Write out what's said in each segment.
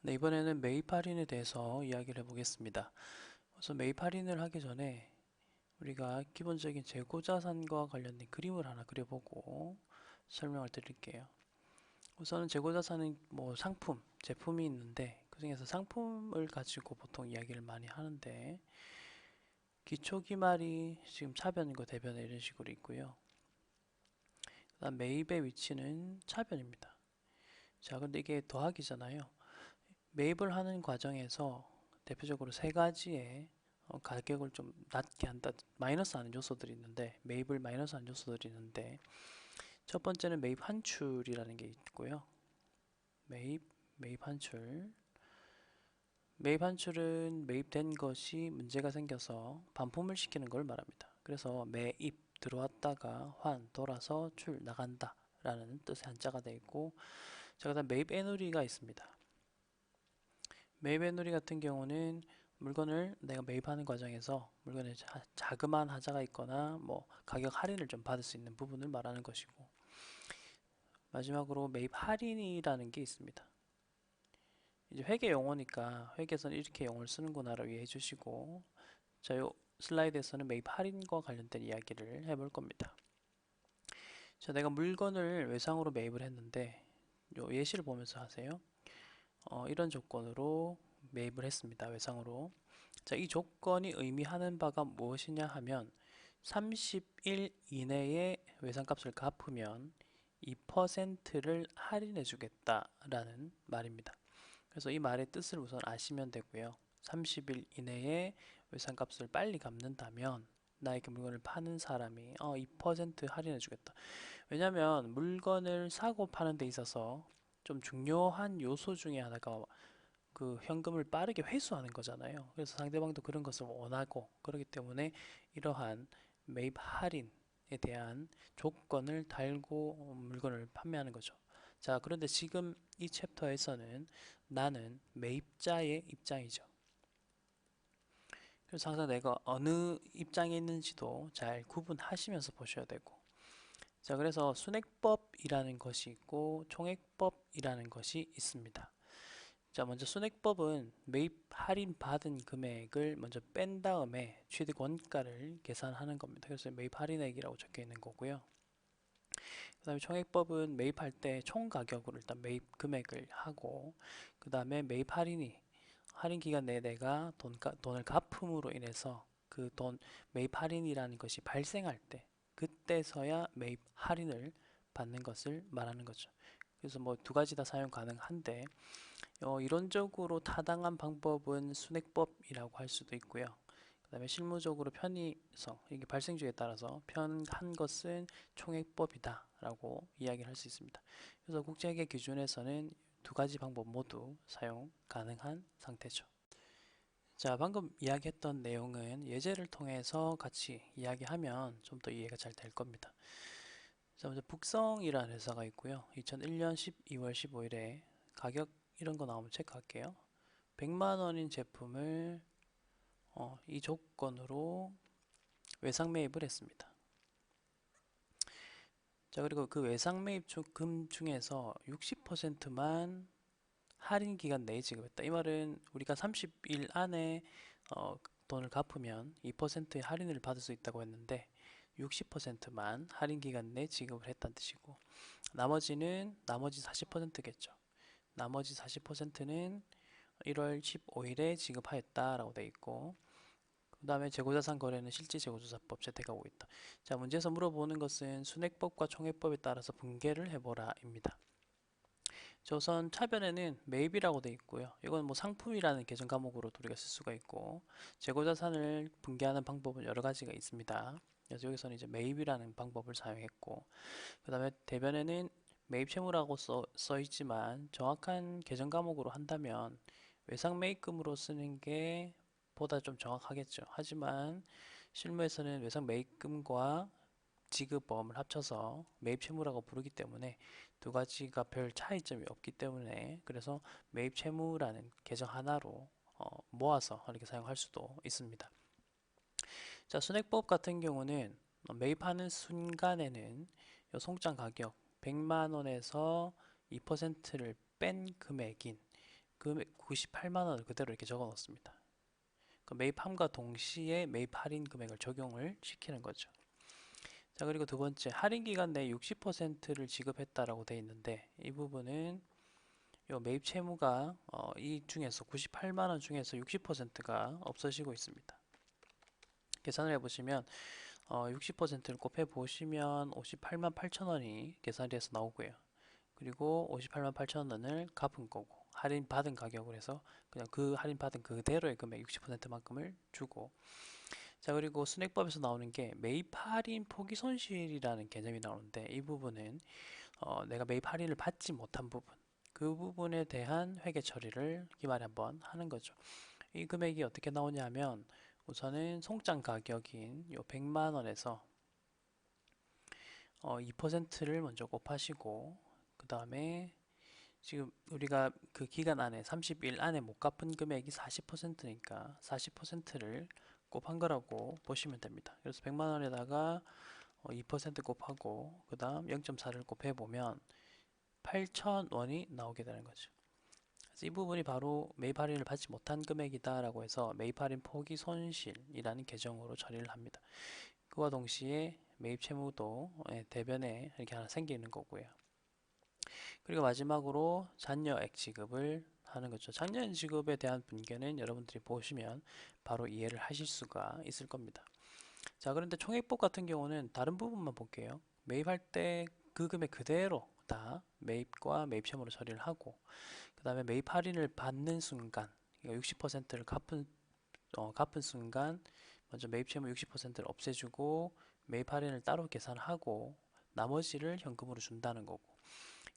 네, 이번에는 매입 할인에 대해서 이야기를 해보겠습니다. 우선 매입 할인을 하기 전에 우리가 기본적인 재고자산과 관련된 그림을 하나 그려보고 설명을 드릴게요. 우선은 재고자산은 뭐 상품, 제품이 있는데 그 중에서 상품을 가지고 보통 이야기를 많이 하는데 기초기말이 지금 차변과 대변에 이런 식으로 있고요. 그다음 매입의 위치는 차변입니다. 자, 근데 이게 더하기잖아요. 매입을 하는 과정에서 대표적으로 세 가지의 가격을 좀 낮게 한다, 마이너스 하는 요소들이 있는데, 매입을 마이너스 하는 요소들이 있는데, 첫 번째는 매입 환출이라는 게 있고요. 매입, 매입 환출. 매입 환출은 매입된 것이 문제가 생겨서 반품을 시키는 걸 말합니다. 그래서 매입, 들어왔다가 환, 돌아서 출, 나간다 라는 뜻의 한자가 되어 있고, 자, 그다음 매입 애누리가 있습니다. 매입 애누리 같은 경우는 물건을 내가 매입하는 과정에서 물건에 자그마한 하자가 있거나 뭐 가격 할인을 좀 받을 수 있는 부분을 말하는 것이고, 마지막으로 매입 할인이라는 게 있습니다. 이제 회계 용어니까 회계에서는 이렇게 용어를 쓰는구나를 이해해 주시고, 자, 요 슬라이드에서는 매입 할인과 관련된 이야기를 해볼 겁니다. 자, 내가 물건을 외상으로 매입을 했는데 요 예시를 보면서 하세요. 이런 조건으로 매입을 했습니다. 외상으로. 자, 이 조건이 의미하는 바가 무엇이냐 하면 30일 이내에 외상값을 갚으면 2%를 할인해 주겠다라는 말입니다. 그래서 이 말의 뜻을 우선 아시면 되고요. 30일 이내에 외상값을 빨리 갚는다면 나에게 물건을 파는 사람이 2% 할인해 주겠다. 왜냐하면 물건을 사고 파는 데 있어서 좀 중요한 요소 중에 하나가 그 현금을 빠르게 회수하는 거잖아요. 그래서 상대방도 그런 것을 원하고 그렇기 때문에 이러한 매입 할인에 대한 조건을 달고 물건을 판매하는 거죠. 자, 그런데 지금 이 챕터에서는 나는 매입자의 입장이죠. 그래서 항상 내가 어느 입장에 있는지도 잘 구분하시면서 보셔야 되고, 자, 그래서 순액법이라는 것이 있고 총액법이라는 것이 있습니다. 자, 먼저 순액법은 매입 할인 받은 금액을 먼저 뺀 다음에 취득 원가를 계산하는 겁니다. 그래서 매입 할인액이라고 적혀 있는 거고요. 그 다음에 총액법은 매입할 때 총 가격으로 일단 매입 금액을 하고, 그 다음에 매입 할인이 할인 기간 내에 내가 돈을 갚음으로 인해서 그 돈 매입 할인이라는 것이 발생할 때 그때서야 매입 할인을 받는 것을 말하는 거죠. 그래서 뭐 두 가지 다 사용 가능한데, 이론적으로 타당한 방법은 순액법이라고 할 수도 있고요. 그 다음에 실무적으로 편의성, 이게 발생주에 따라서 편한 것은 총액법이다 라고 이야기를 할 수 있습니다. 그래서 국제회계 기준에서는 두 가지 방법 모두 사용 가능한 상태죠. 자, 방금 이야기했던 내용은 예제를 통해서 같이 이야기하면 좀 더 이해가 잘 될 겁니다. 자, 먼저 북성이라는 회사가 있고요. 2001년 12월 15일에 가격 이런 거 나오면 체크할게요. 100만 원인 제품을 이 조건으로 외상 매입을 했습니다. 자, 그리고 그 외상 매입 금 중에서 60%만 할인 기간 내에 지급했다. 이 말은 우리가 30일 안에 돈을 갚으면 2%의 할인을 받을 수 있다고 했는데 60%만 할인 기간 내에 지급을 했다는 뜻이고, 나머지 40%겠죠. 나머지 40%는 1월 15일에 지급하였다라고 되어 있고, 그 다음에 재고자산 거래는 실질재고조사법 채택하고 있다. 자, 문제에서 물어보는 것은 순액법과 총액법에 따라서 분개를 해보라입니다. 우선 차변에는 매입이라고 되어 있고요. 이건 뭐 상품이라는 계정 과목으로 우리가 쓸 수가 있고, 재고자산을 분개하는 방법은 여러 가지가 있습니다. 그래서 여기서는 이제 매입이라는 방법을 사용했고, 그 다음에 대변에는 매입 채무라고 써 있지만 정확한 계정 과목으로 한다면 외상 매입금으로 쓰는 게 보다 좀 정확하겠죠. 하지만 실무에서는 외상 매입금과 지급보험을 합쳐서 매입 채무라고 부르기 때문에 두 가지가 별 차이점이 없기 때문에, 그래서 매입 채무라는 계정 하나로 모아서 이렇게 사용할 수도 있습니다. 자, 순액법 같은 경우는 매입하는 순간에는 송장 가격 100만 원에서 2%를 뺀 금액인 금액 98만 원을 그대로 이렇게 적어 놓습니다. 그 매입함과 동시에 매입 할인 금액을 적용을 시키는 거죠. 자, 그리고 두 번째, 할인 기간 내에 60%를 지급했다라고 되어 있는데, 이 부분은 요 매입 채무가 이 중에서 98만 원 중에서 60%가 없어지고 있습니다. 계산을 해보시면 60%를 곱해 보시면 58만 8천 원이 계산이 돼서 나오고요. 그리고 58만 8천 원을 갚은 거고, 할인 받은 가격을 해서 그냥 그 할인 받은 그대로의 금액 60%만큼을 주고, 자, 그리고 순액법에서 나오는 게 매입 할인 포기 손실이라는 개념이 나오는데, 이 부분은 내가 매입 할인을 받지 못한 부분, 그 부분에 대한 회계 처리를 기말에 한번 하는 거죠. 이 금액이 어떻게 나오냐면, 우선은 송장 가격인 요 100만 원에서 2%를 먼저 곱하시고, 그 다음에 지금 우리가 그 기간 안에 30일 안에 못 갚은 금액이 40%니까 40%를 곱한 거라고 보시면 됩니다. 그래서 100만 원에다가 2% 곱하고 그 다음 0.4를 곱해보면 8,000원이 나오게 되는 거죠. 그래서 이 부분이 바로 매입 할인을 받지 못한 금액이다 라고 해서 매입 할인 포기 손실이라는 계정으로 처리를 합니다. 그와 동시에 매입 채무도 대변에 이렇게 하나 생기는 거고요. 그리고 마지막으로 잔여액 지급을 하는 거죠. 잔여액 지급에 대한 분계는 여러분들이 보시면 바로 이해를 하실 수가 있을 겁니다. 자, 그런데 총액법 같은 경우는 다른 부분만 볼게요. 매입할 때 그 금액 그대로 다 매입과 매입 채무로 처리를 하고, 그 다음에 매입 할인을 받는 순간 60%를 갚은 순간 먼저 매입 채무 60%를 없애주고 매입 할인을 따로 계산하고 나머지를 현금으로 준다는 거고,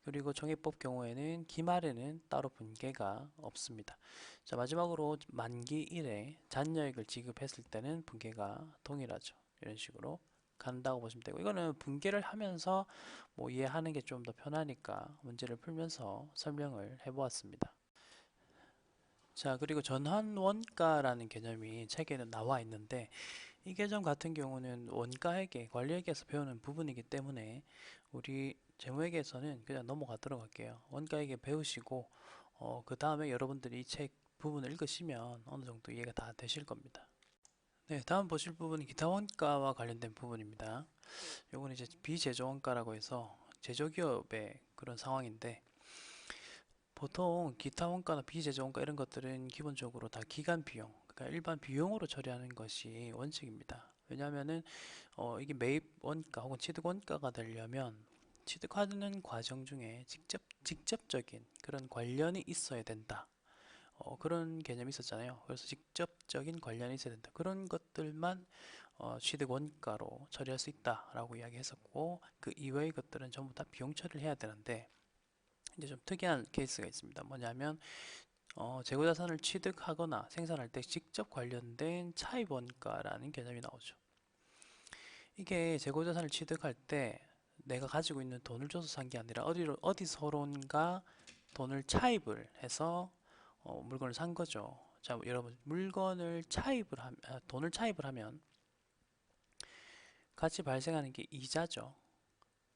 그리고 총액법 경우에는 기말에는 따로 분계가 없습니다. 자, 마지막으로 만기일에 잔여액을 지급했을 때는 분계가 동일하죠. 이런 식으로 간다고 보시면 되고, 이거는 분계를 하면서 뭐 이해하는 게 좀 더 편하니까 문제를 풀면서 설명을 해보았습니다. 자, 그리고 전환원가라는 개념이 책에는 나와 있는데, 이 개념 같은 경우는 원가회계, 관리회계에서 배우는 부분이기 때문에 우리 재무회계에서는 그냥 넘어가도록 할게요. 원가회계 배우시고 그 다음에 여러분들이 이 책 부분을 읽으시면 어느 정도 이해가 다 되실 겁니다. 네, 다음 보실 부분은 기타 원가와 관련된 부분입니다. 요건 이제 비제조원가라고 해서 제조기업의 그런 상황인데, 보통 기타 원가나 비제조 원가 이런 것들은 기본적으로 다 기간 비용, 그러니까 일반 비용으로 처리하는 것이 원칙입니다. 왜냐하면은 이게 매입 원가 혹은 취득 원가가 되려면 취득하는 과정 중에 직접적인 그런 관련이 있어야 된다. 그런 개념이 있었잖아요. 그래서 직접적인 관련이 있어야 된다. 그런 것들만 취득 원가로 처리할 수 있다라고 이야기했었고, 그 이외의 것들은 전부 다 비용 처리를 해야 되는데, 이제 좀 특이한 케이스가 있습니다. 뭐냐면 재고자산을 취득하거나 생산할 때 직접 관련된 차입 원가라는 개념이 나오죠. 이게 재고자산을 취득할 때 내가 가지고 있는 돈을 줘서 산 게 아니라 어디서론가 돈을 차입을 해서 물건을 산 거죠. 자, 여러분, 돈을 차입을 하면 같이 발생하는 게 이자죠.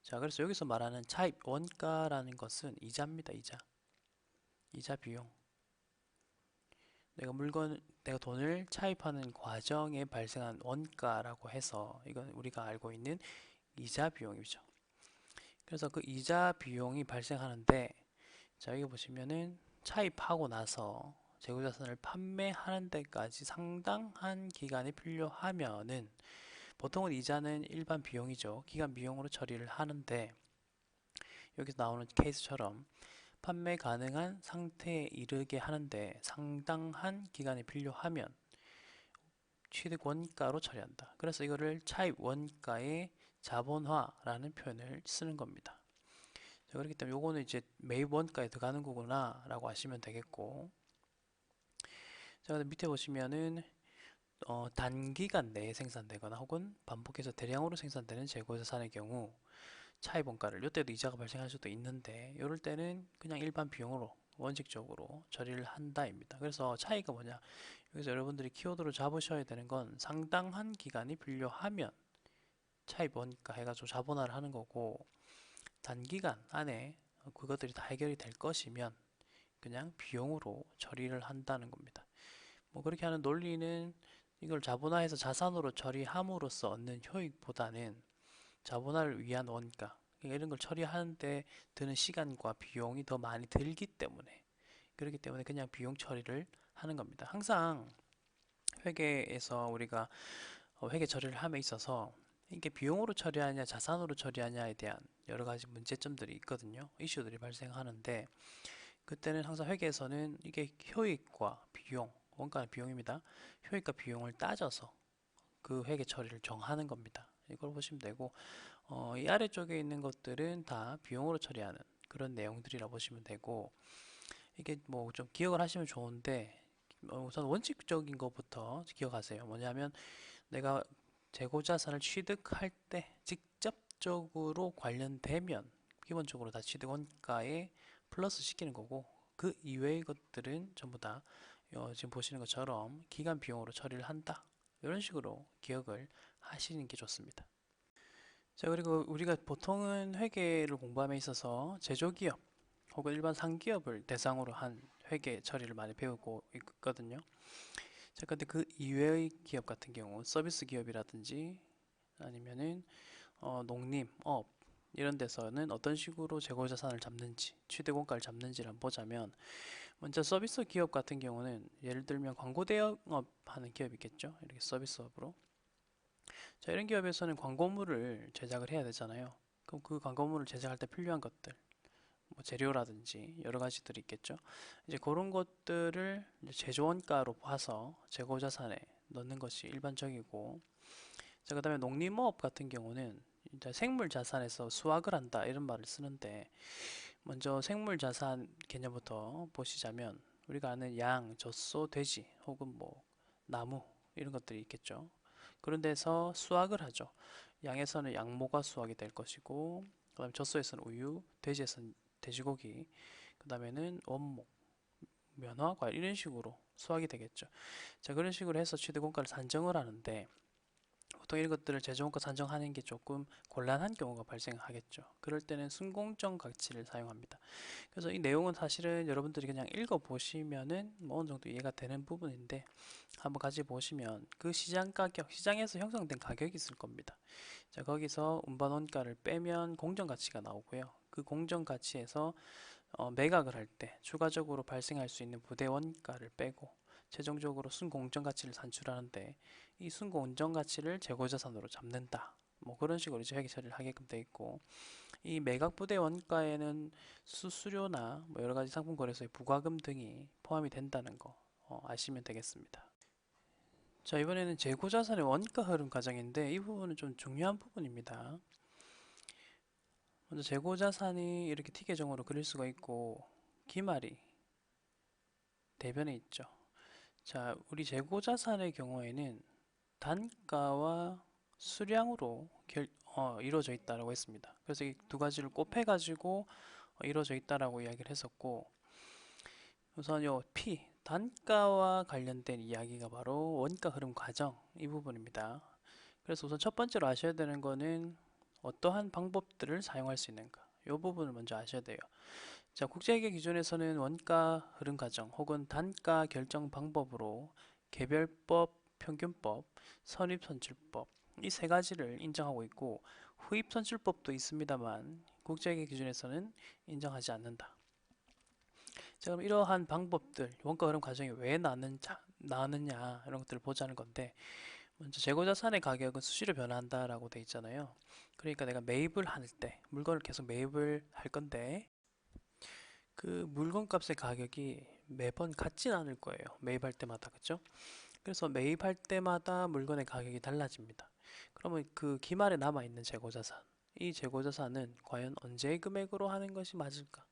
자, 그래서 여기서 말하는 차입 원가라는 것은 이자입니다. 이자 비용. 내가 돈을 차입하는 과정에 발생한 원가라고 해서 이건 우리가 알고 있는 이자 비용이죠. 그래서 그 이자 비용이 발생하는데, 자, 여기 보시면은 차입하고 나서 재고자산을 판매하는 데까지 상당한 기간이 필요하면은, 보통은 이자는 일반 비용이죠. 기간 비용으로 처리를 하는데, 여기서 나오는 케이스처럼 판매 가능한 상태에 이르게 하는데 상당한 기간이 필요하면 취득 원가로 처리한다. 그래서 이거를 차입 원가의 자본화라는 표현을 쓰는 겁니다. 자, 그렇기 때문에 요거는 이제 매입 원가에 들어가는 거구나 라고 하시면 되겠고, 자, 밑에 보시면은 단기간 내에 생산되거나 혹은 반복해서 대량으로 생산되는 재고자산의 경우 차입 원가를, 이때도 이자가 발생할 수도 있는데, 이럴 때는 그냥 일반 비용으로 원칙적으로 처리를 한다입니다. 그래서 차이가 뭐냐, 여기서 여러분들이 키워드로 잡으셔야 되는 건 상당한 기간이 필요하면 차입 원가 해가지고 자본화를 하는 거고, 단기간 안에 그것들이 다 해결이 될 것이면 그냥 비용으로 처리를 한다는 겁니다. 뭐 그렇게 하는 논리는 이걸 자본화해서 자산으로 처리함으로써 얻는 효익보다는 자본화를 위한 원가, 그러니까 이런 걸 처리하는데 드는 시간과 비용이 더 많이 들기 때문에, 그렇기 때문에 그냥 비용 처리를 하는 겁니다. 항상 회계에서 우리가 회계 처리를 함에 있어서 이게 비용으로 처리하냐 자산으로 처리하냐에 대한 여러 가지 문제점들이 있거든요. 이슈들이 발생하는데, 그때는 항상 회계에서는 이게 효익과 비용, 원가는 비용입니다. 효익과 비용을 따져서 그 회계 처리를 정하는 겁니다. 이걸 보시면 되고, 이 아래쪽에 있는 것들은 다 비용으로 처리하는 그런 내용들이라 보시면 되고, 이게 뭐 좀 기억을 하시면 좋은데, 우선 원칙적인 것부터 기억하세요. 뭐냐면 내가 재고자산을 취득할 때 직접적으로 관련되면 기본적으로 다 취득원가에 플러스 시키는 거고, 그 이외의 것들은 전부 다 지금 보시는 것처럼 기간 비용으로 처리를 한다, 이런 식으로 기억을 하시는 게 좋습니다. 자, 그리고 우리가 보통은 회계를 공부함에 있어서 제조기업 혹은 일반 상기업을 대상으로 한 회계 처리를 많이 배우고 있거든요. 자, 근데 그 이외의 기업 같은 경우 서비스 기업이라든지 아니면은 농림, 업 이런 데서는 어떤 식으로 재고자산을 잡는지, 취득원가를 잡는지를 한번 보자면, 먼저 서비스 기업 같은 경우는 예를 들면 광고 대행업 하는 기업이 있겠죠. 이렇게 서비스업으로. 자, 이런 기업에서는 광고물을 제작을 해야 되잖아요. 그럼 그 광고물을 제작할 때 필요한 것들, 뭐 재료라든지 여러 가지들이 있겠죠. 이제 그런 것들을 이제 제조원가로 봐서 재고자산에 넣는 것이 일반적이고, 자, 그다음에 농림업 같은 경우는 이제 생물자산에서 수확을 한다 이런 말을 쓰는데, 먼저 생물자산 개념부터 보시자면 우리가 아는 양, 젖소, 돼지 혹은 뭐 나무 이런 것들이 있겠죠. 그런 데서 수확을 하죠. 양에서는 양모가 수확이 될 것이고, 그다음에 젖소에서는 우유, 돼지에서는 돼지고기, 그다음에는 원목, 면화, 과일 이런 식으로 수확이 되겠죠. 자, 그런 식으로 해서 취득원가를 산정을 하는데, 보통 이런 것들을 재정원가 산정하는 게 조금 곤란한 경우가 발생하겠죠. 그럴 때는 순공정 가치를 사용합니다. 그래서 이 내용은 사실은 여러분들이 그냥 읽어보시면은 뭐 어느 정도 이해가 되는 부분인데, 한번 같이 보시면 그 시장 가격, 시장에서 형성된 가격이 있을 겁니다. 자, 거기서 운반원가를 빼면 공정가치가 나오고요. 그 공정가치에서 매각을 할 때 추가적으로 발생할 수 있는 부대원가를 빼고 최종적으로 순공정가치를 산출하는데, 이 순공정가치를 재고자산으로 잡는다, 뭐 그런 식으로 이제 회계 처리를 하게끔 돼 있고, 이 매각 부대 원가에는 수수료나 뭐 여러 가지 상품 거래소의 부과금 등이 포함이 된다는 거 아시면 되겠습니다. 자, 이번에는 재고자산의 원가 흐름 과정인데, 이 부분은 좀 중요한 부분입니다. 먼저 재고자산이 이렇게 T 계정으로 그릴 수가 있고, 기말이 대변에 있죠. 자, 우리 재고자산의 경우에는 단가와 수량으로 이루어져 있다고 했습니다. 그래서 이 두 가지를 곱해가지고 이루어져 있다라고 이야기를 했었고, 우선 요 P, 단가와 관련된 이야기가 바로 원가 흐름 과정 이 부분입니다. 그래서 우선 첫 번째로 아셔야 되는 거는 어떠한 방법들을 사용할 수 있는가, 이 부분을 먼저 아셔야 돼요. 자, 국제회계 기준에서는 원가 흐름 과정 혹은 단가 결정 방법으로 개별법, 평균법, 선입선출법 이 세 가지를 인정하고 있고, 후입선출법도 있습니다만 국제회계 기준에서는 인정하지 않는다. 자, 그럼 이러한 방법들, 원가 흐름 과정이 왜 나느냐 이런 것들을 보자는 건데, 먼저 재고자산의 가격은 수시로 변화한다라고 돼 있잖아요. 그러니까 내가 매입을 할 때 물건을 계속 매입을 할 건데, 그 물건값의 가격이 매번 같진 않을 거예요. 매입할 때마다, 그죠? 그래서 매입할 때마다 물건의 가격이 달라집니다. 그러면 그 기말에 남아있는 재고자산, 이 재고자산은 과연 언제의 금액으로 하는 것이 맞을까?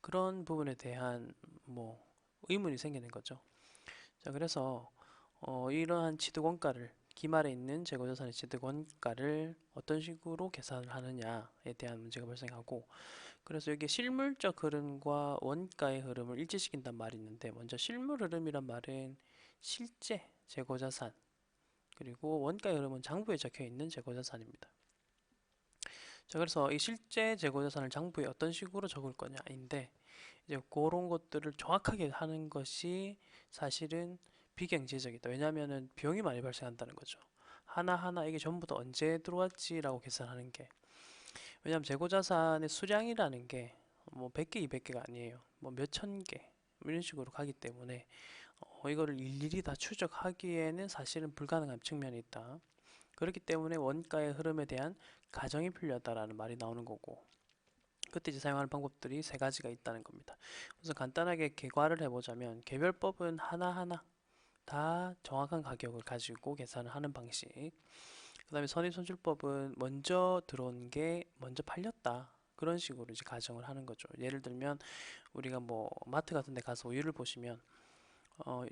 그런 부분에 대한 뭐 의문이 생기는 거죠. 자, 그래서 이러한 취득원가를, 기말에 있는 재고자산의 취득원가를 어떤 식으로 계산을 하느냐에 대한 문제가 발생하고, 그래서 여기 실물적 흐름과 원가의 흐름을 일치시킨단 말이 있는데, 먼저 실물 흐름이란 말은 실제 재고자산, 그리고 원가의 흐름은 장부에 적혀 있는 재고자산입니다. 자, 그래서 이 실제 재고자산을 장부에 어떤 식으로 적을 거냐인데, 이제 그런 것들을 정확하게 하는 것이 사실은 비경제적이다. 왜냐하면은 비용이 많이 발생한다는 거죠. 하나하나 이게 전부 다 언제 들어왔지라고 계산하는 게. 왜냐하면 재고자산의 수량이라는 게 뭐 100개, 200개가 아니에요. 뭐 몇천 개 이런 식으로 가기 때문에 이거를 일일이 다 추적하기에는 사실은 불가능한 측면이 있다. 그렇기 때문에 원가의 흐름에 대한 가정이 필요하다라는 말이 나오는 거고, 그때 이제 사용하는 방법들이 세 가지가 있다는 겁니다. 우선 간단하게 개괄을 해보자면, 개별법은 하나하나 다 정확한 가격을 가지고 계산을 하는 방식. 그 다음에 선입선출법은 먼저 들어온 게 먼저 팔렸다, 그런 식으로 이제 가정을 하는 거죠. 예를 들면 우리가 뭐 마트 같은 데 가서 우유를 보시면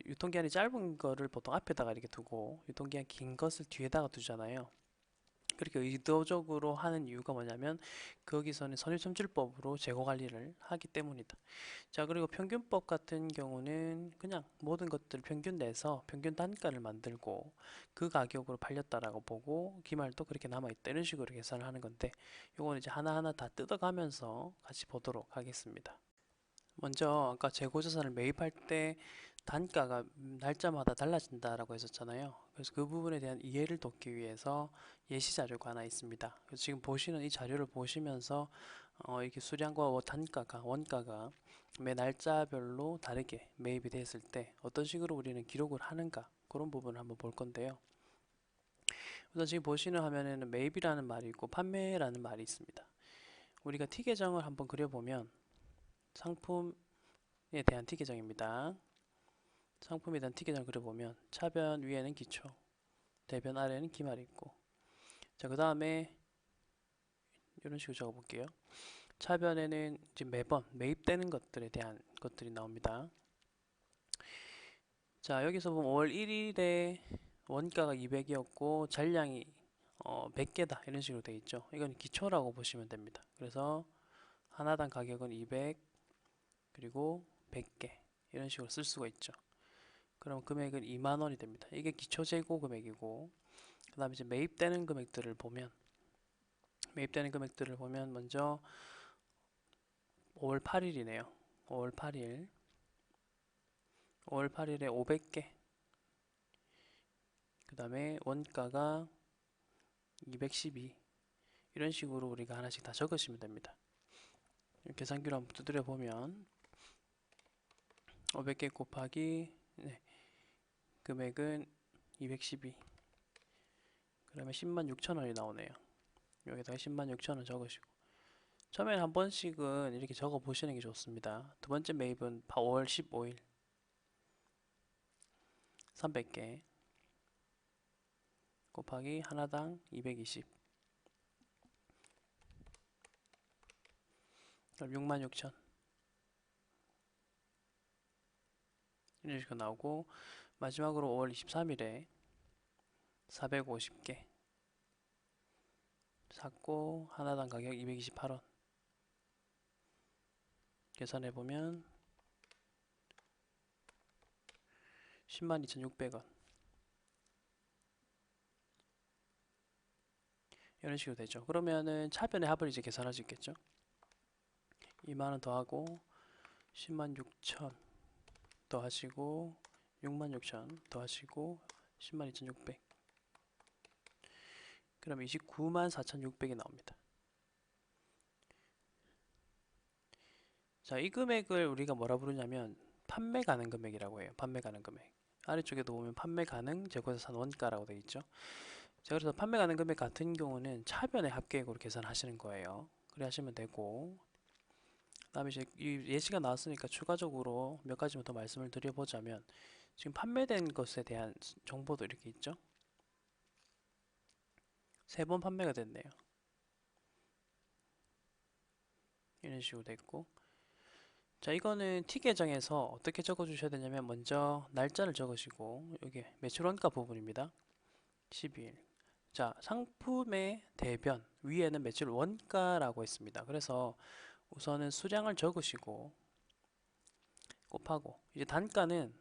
유통기한이 짧은 거를 보통 앞에다가 이렇게 두고 유통기한 긴 것을 뒤에다가 두잖아요. 그렇게 의도적으로 하는 이유가 뭐냐면 거기서는 선입선출법으로 재고 관리를 하기 때문이다. 자, 그리고 평균법 같은 경우는 그냥 모든 것들 평균 내서 평균 단가를 만들고 그 가격으로 팔렸다라고 보고 기말도 그렇게 남아있다, 이런 식으로 계산을 하는 건데, 요거는 이제 하나하나 다 뜯어가면서 같이 보도록 하겠습니다. 먼저 아까 재고자산을 매입할 때 단가가 날짜마다 달라진다라고 했었잖아요. 그래서 그 부분에 대한 이해를 돕기 위해서 예시 자료가 하나 있습니다. 그래서 지금 보시는 이 자료를 보시면서 이렇게 수량과 단가가, 원가가 매 날짜별로 다르게 매입이 됐을 때 어떤 식으로 우리는 기록을 하는가, 그런 부분을 한번 볼 건데요. 우선 지금 보시는 화면에는 매입이라는 말이 있고 판매라는 말이 있습니다. 우리가 T 계정을 한번 그려보면 상품에 대한 T 계정입니다. 상품에 대한 T 계정을 그려보면 차변 위에는 기초, 대변 아래는 기말이 있고, 자, 그 다음에 이런 식으로 적어볼게요. 차변에는 이제 매번 매입되는 것들에 대한 것들이 나옵니다. 자, 여기서 보면 5월 1일에 원가가 200이었고 잔량이 100개다, 이런 식으로 되어 있죠. 이건 기초라고 보시면 됩니다. 그래서 하나당 가격은 200 그리고 100개 이런 식으로 쓸 수가 있죠. 그럼 금액은 2만원이 됩니다. 이게 기초 재고 금액이고, 그 다음에 이제 매입되는 금액들을 보면 먼저 5월 8일이네요. 5월 8일 5월 8일에 500개, 그 다음에 원가가 212, 이런 식으로 우리가 하나씩 다 적으시면 됩니다. 계산기로 한번 두드려 보면 500개 곱하기 금액은 212, 그러면 106,000원이 나오네요. 여기다가 106,000원 적으시고, 처음에 한 번씩은 이렇게 적어 보시는 게 좋습니다. 두 번째 매입은 5월 15일 300개 곱하기 하나당 220, 그럼 66,000 이런 식으로 나오고, 마지막으로 5월 23일에 450개 샀고 하나당 가격 228원, 계산해보면 102,600원, 이런 식으로 되죠. 그러면은 차변의 합을 이제 계산할 수 있겠죠. 2만원 더하고 106,000 더하시고 66,000 더하시고 102,600, 그럼 294,600이 나옵니다. 자, 이 금액을 우리가 뭐라 부르냐면 판매 가능 금액이라고 해요. 판매 가능 금액. 아래쪽에도 보면 판매 가능 재고자산 원가라고 되어 있죠. 자, 그래서 판매 가능 금액 같은 경우는 차변의 합계액으로 계산하시는 거예요. 그래 하시면 되고, 그다음에 이제 이 예시가 나왔으니까 추가적으로 몇 가지만 더 말씀을 드려보자면, 지금 판매된 것에 대한 정보도 이렇게 있죠. 3번 판매가 됐네요. 이런 식으로 됐고, 자, 이거는 T 계정에서 어떻게 적어 주셔야 되냐면 먼저 날짜를 적으시고, 여기 매출 원가 부분입니다. 12일. 자, 상품의 대변 위에는 매출 원가라고 했습니다. 그래서 우선은 수량을 적으시고 곱하고, 이제 단가는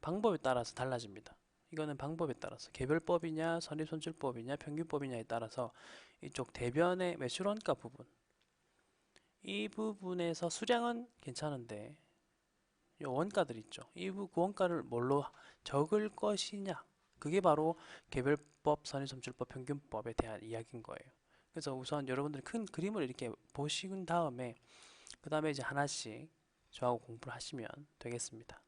방법에 따라서 달라집니다. 이거는 방법에 따라서 개별법이냐 선입선출법이냐 평균법이냐에 따라서 이쪽 대변의 매출원가 부분, 이 부분에서 수량은 괜찮은데 요 원가들 있죠. 그 원가를 뭘로 적을 것이냐. 그게 바로 개별법, 선의점줄법, 평균법에 대한 이야기인 거예요. 그래서 우선 여러분들이 큰 그림을 이렇게 보신 다음에 그 다음에 이제 하나씩 저하고 공부를 하시면 되겠습니다.